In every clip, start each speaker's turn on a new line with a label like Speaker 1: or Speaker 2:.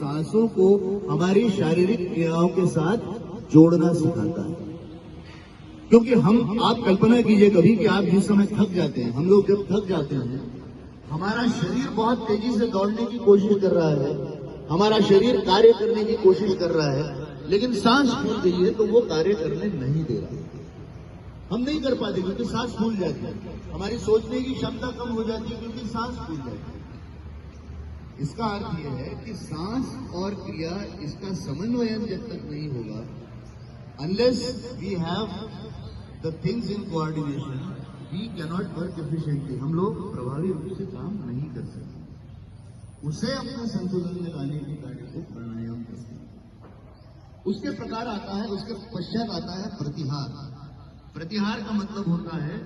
Speaker 1: सांसों को हमारी शारीरिक क्रियाओं के साथ जोड़ना सिखाता है। क्योंकि आप कल्पना कीजिए कभी कि आप जिस समय थक जाते हैं, हम लोग जब थक जाते हैं, हमारा शरीर बहुत तेजी से दौड़ने की कोशिश कर रहा है, हमारा शरीर कार्य करने की कोशिश कर रहा है, लेकिन सांस फूल गई है तो वो कार्य करने नहीं दे रहा। हम नहीं कर पाते क्योंकि सांस फूल जाती है, हमारी सोचने की क्षमता कम हो जाती है क्योंकि सांस फूल जाती है। इसका अर्थ यह है कि सांस और क्रिया, इसका समन्वयन जब तक नहीं होगा, unless we have the things in coordination, we cannot work efficiently. हम लोग प्रभावी रूप से काम नहीं कर सकते। उसे अपने संतुलन में लाने के कार्य को प्राणायाम कहते हैं। उसके प्रकार आता है, उसके पश्चात आता है प्रतिहार। प्रतिहार का मतलब होता है,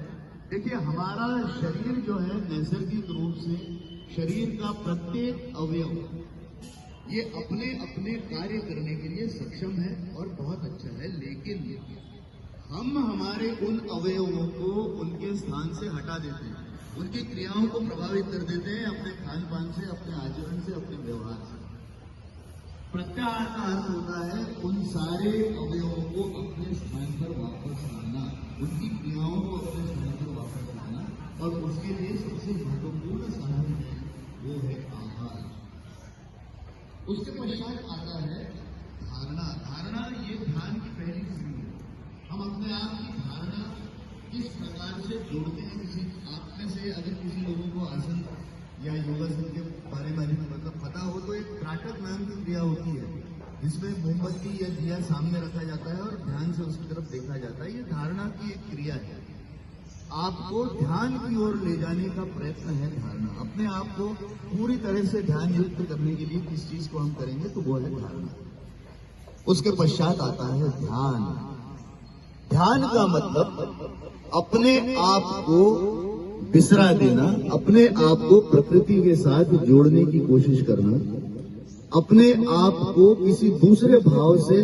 Speaker 1: देखिए हमारा शरीर जो है नैसर्गिक रूप से शरीर का प्रत्येक अवयव ये अपने अपने कार्य करने के लिए सक्षम है और बहुत अच्छा है, लेकिन हम हमारे उन अवयवों को उनके स्थान से हटा देते हैं, उनकी क्रियाओं को प्रभावित कर देते हैं अपने खान पान से, अपने आचरण से, अपने व्यवहार से। प्रत्याहार का अर्थ होता है उन सारे अवयवों को अपने स्थान पर वापस लाना, उनकी क्रियाओं को अपने स्थान पर वापस लाना, और उसके लिए सबसे महत्वपूर्ण साधन है वो है आहार। उसके पश्चात आता है धारणा। धारणा ये ध्यान की पहली सीढ़ी है। हम अपने आप की धारणा किस प्रकार से जोड़ते हैं। किसी आप में से अगर किसी लोगों को आसन या योगासन के बारे में मतलब पता हो तो एक त्राटक नाम की क्रिया होती है जिसमें मोमबत्ती या दिया सामने रखा जाता है और ध्यान से उसकी तरफ देखा जाता है। ये धारणा की एक क्रिया है, आपको ध्यान की ओर ले जाने का प्रयत्न है धारणा। अपने आप को पूरी तरह से ध्यान युक्त करने के लिए किस चीज को हम करेंगे तो वो है धारणा। उसके पश्चात आता है ध्यान। ध्यान का मतलब अपने आप को बिसरा देना, अपने आप को प्रकृति के साथ जोड़ने की कोशिश करना, अपने आप को किसी दूसरे भाव से